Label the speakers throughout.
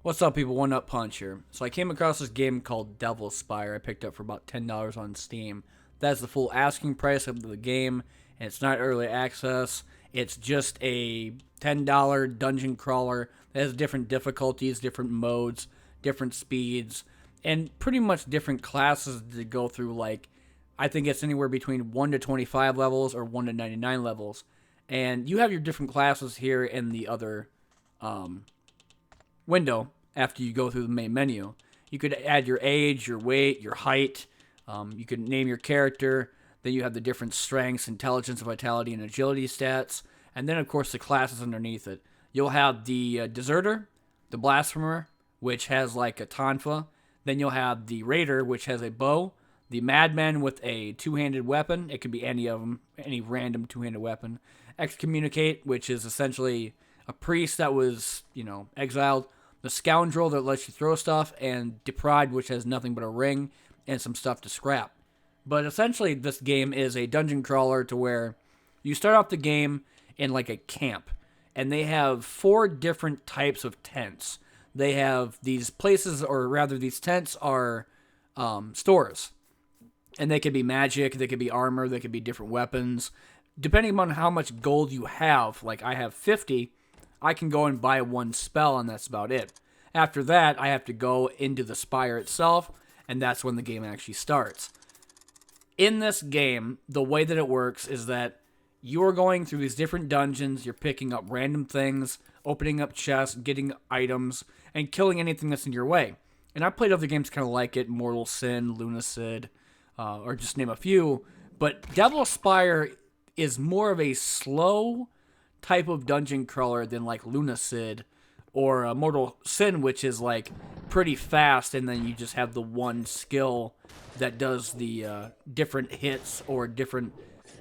Speaker 1: What's up, people? One Up Punch here. So I came across this game called Devil Spire. I picked up for about $10 on Steam. That's the full asking price of the game, and it's not early access. It's just a $10 dungeon crawler that has different difficulties, different modes, different speeds, and pretty much different classes to go through. Like, I think it's anywhere between 1 to 25 levels or 1 to 99 levels. And you have your different classes here in the other window after you go through the main menu. You could add your age, your weight, your height. You could name your character. Then you have the different strengths, intelligence, vitality, and agility stats. And then, of course, the classes underneath it. You'll have the Deserter, the Blasphemer, which has like a tonfa. Then you'll have the Raider, which has a bow. The Madman with a two-handed weapon. It could be any of them, any random two-handed weapon. Excommunicate, which is essentially a priest that was, exiled. The Scoundrel that lets you throw stuff, and Deprived, which has nothing but a ring and some stuff to scrap. But essentially, this game is a dungeon crawler to where you start off the game in like a camp, and they have 4 different types of tents. They have these places, or rather, these tents are stores, and they could be magic, they could be armor, they could be different weapons. Depending on how much gold you have, like I have 50, I can go and buy one spell, and that's about it. After that, I have to go into the spire itself, and that's when the game actually starts. In this game, the way that it works is that you're going through these different dungeons, you're picking up random things, opening up chests, getting items, and killing anything that's in your way. And I played other games kind of like it, Mortal Sin, Lunacid, or just name a few, but Devil Spire is more of a slow type of dungeon crawler than like Lunacid or Mortal Sin, which is like pretty fast, and then you just have the one skill that does the different hits or different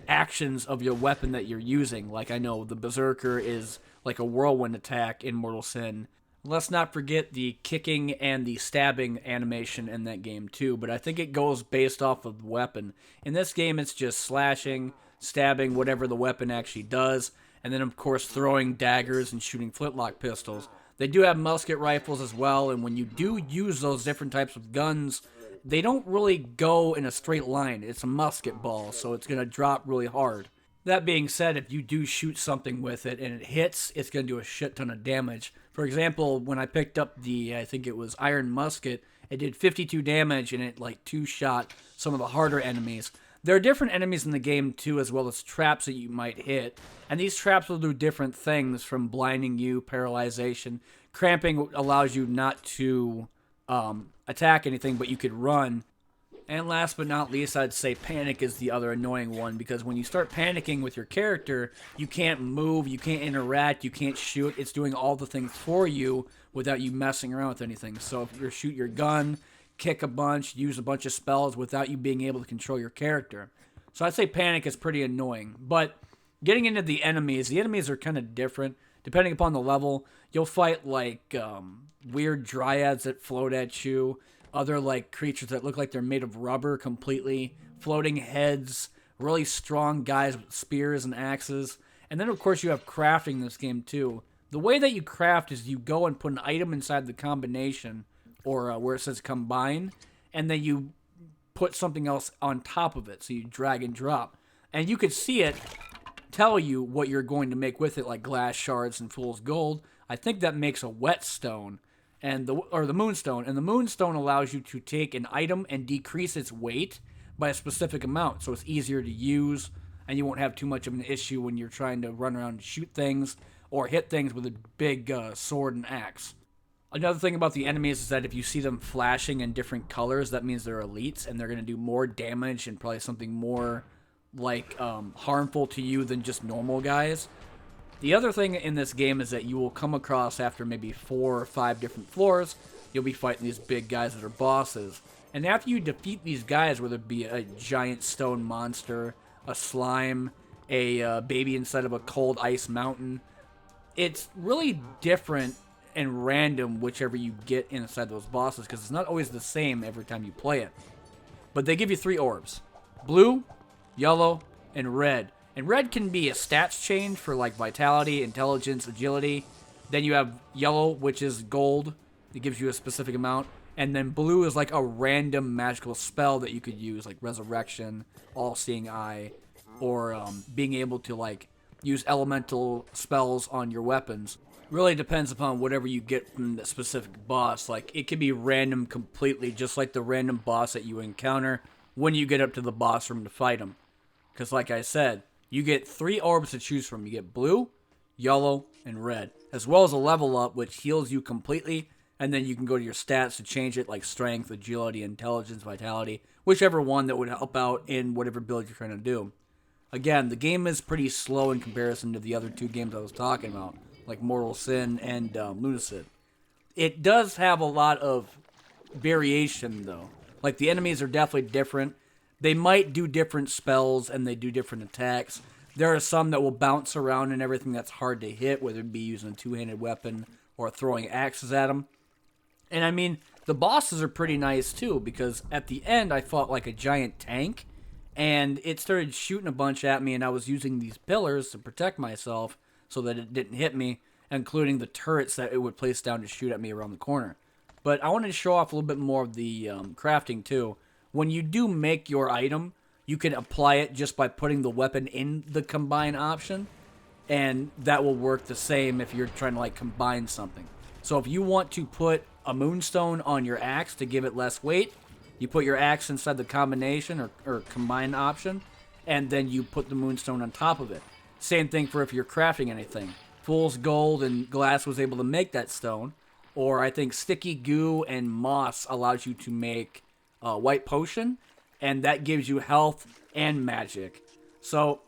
Speaker 1: actions of your weapon that you're using. Like, I know the Berserker is like a whirlwind attack in Mortal Sin. Let's not forget the kicking and the stabbing animation in that game too, but I think it goes based off of the weapon. In this game, it's just slashing, stabbing, whatever the weapon actually does, and then, of course, throwing daggers and shooting flintlock pistols. They do have musket rifles as well, and when you do use those different types of guns, they don't really go in a straight line. It's a musket ball, so it's going to drop really hard. That being said, if you do shoot something with it and it hits, it's going to do a shit ton of damage. For example, when I picked up I think it was Iron Musket, it did 52 damage, and it like two-shot some of the harder enemies. There are different enemies in the game too, as well as traps that you might hit. And these traps will do different things, from blinding you, paralyzation. Cramping allows you not to attack anything, but you could run. And last but not least, I'd say panic is the other annoying one, because when you start panicking with your character, you can't move, you can't interact, you can't shoot. It's doing all the things for you without you messing around with anything. So if you shoot your gun, kick a bunch, use a bunch of spells without you being able to control your character. So I'd say panic is pretty annoying. But getting into the enemies are kind of different. Depending upon the level, you'll fight like weird dryads that float at you, other like creatures that look like they're made of rubber completely, floating heads, really strong guys with spears and axes. And then, of course, you have crafting in this game too. The way that you craft is you go and put an item inside the combination, or where it says combine, and then you put something else on top of it, so you drag and drop. And you could see it tell you what you're going to make with it, like glass shards and fool's gold. I think that makes a whetstone, or the moonstone. And the moonstone allows you to take an item and decrease its weight by a specific amount, so it's easier to use, and you won't have too much of an issue when you're trying to run around and shoot things or hit things with a big sword and axe. Another thing about the enemies is that if you see them flashing in different colors, that means they're elites, and they're going to do more damage and probably something more like harmful to you than just normal guys. The other thing in this game is that you will come across, after maybe 4 or 5 different floors, you'll be fighting these big guys that are bosses. And after you defeat these guys, whether it be a giant stone monster, a slime, a baby inside of a cold ice mountain, it's really different and random whichever you get inside those bosses, because it's not always the same every time you play it. But they give you 3 orbs: blue, yellow, and red. And red can be a stats change for like vitality, intelligence, agility. Then you have yellow, which is gold. that gives you a specific amount. And then blue is like a random magical spell that you could use, like Resurrection, All-Seeing Eye, or being able to like use elemental spells on your weapons. Really depends upon whatever you get from the specific boss. Like, it could be random completely, just like the random boss that you encounter when you get up to the boss room to fight him. Because like I said, you get 3 orbs to choose from. You get blue, yellow, and red, as well as a level up, which heals you completely. And then you can go to your stats to change it, like strength, agility, intelligence, vitality, whichever one that would help out in whatever build you're trying to do. Again, the game is pretty slow in comparison to the other 2 games I was talking about, like Mortal Sin and Lunacid. It does have a lot of variation, though. Like, the enemies are definitely different. They might do different spells, and they do different attacks. There are some that will bounce around and everything that's hard to hit, whether it be using a 2-handed weapon or throwing axes at them. And I mean, the bosses are pretty nice too, because at the end I fought like a giant tank, and it started shooting a bunch at me, and I was using these pillars to protect myself so that it didn't hit me, including the turrets that it would place down to shoot at me around the corner. But I wanted to show off a little bit more of the crafting too. When you do make your item, you can apply it just by putting the weapon in the combine option, and that will work the same if you're trying to like combine something. So if you want to put a moonstone on your axe to give it less weight, you put your axe inside the combination or combine option, and then you put the moonstone on top of it. Same thing for if you're crafting anything. Fool's Gold and Glass was able to make that stone, or I think Sticky Goo and Moss allows you to make a white potion, and that gives you health and magic. So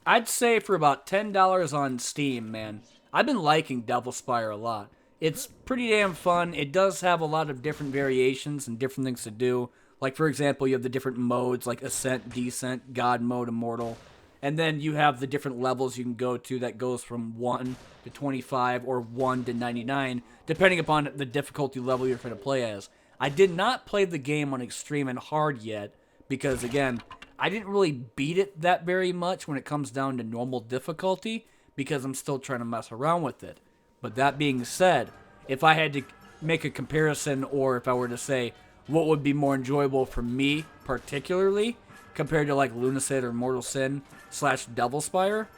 Speaker 1: I'd say for about $10 on Steam, man, I've been liking Devil Spire a lot. It's pretty damn fun. It does have a lot of different variations and different things to do. Like, for example, you have the different modes, like Ascent, Descent, God Mode, Immortal. And then you have the different levels you can go to that goes from 1 to 25 or 1 to 99, depending upon the difficulty level you're trying to play as. I did not play the game on Extreme and Hard yet, because, again, I didn't really beat it that very much when it comes down to normal difficulty, because I'm still trying to mess around with it. But that being said, if I had to make a comparison, or if I were to say what would be more enjoyable for me particularly compared to like Lunacid or Mortal Sin / Devil Spire,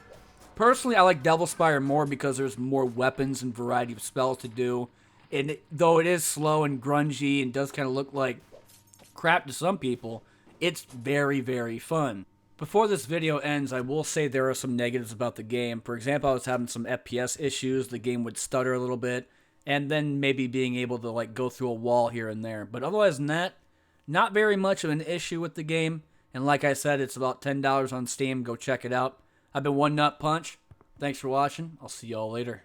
Speaker 1: personally I like Devil Spire more because there's more weapons and variety of spells to do. And though it is slow and grungy and does kind of look like crap to some people, it's very, very fun. Before this video ends, I will say there are some negatives about the game. For example, I was having some FPS issues. The game would stutter a little bit, and then maybe being able to like go through a wall here and there. But otherwise than that, not very much of an issue with the game. And like I said, it's about $10 on Steam. Go check it out. I've been One Nut Punch. Thanks for watching. I'll see y'all later.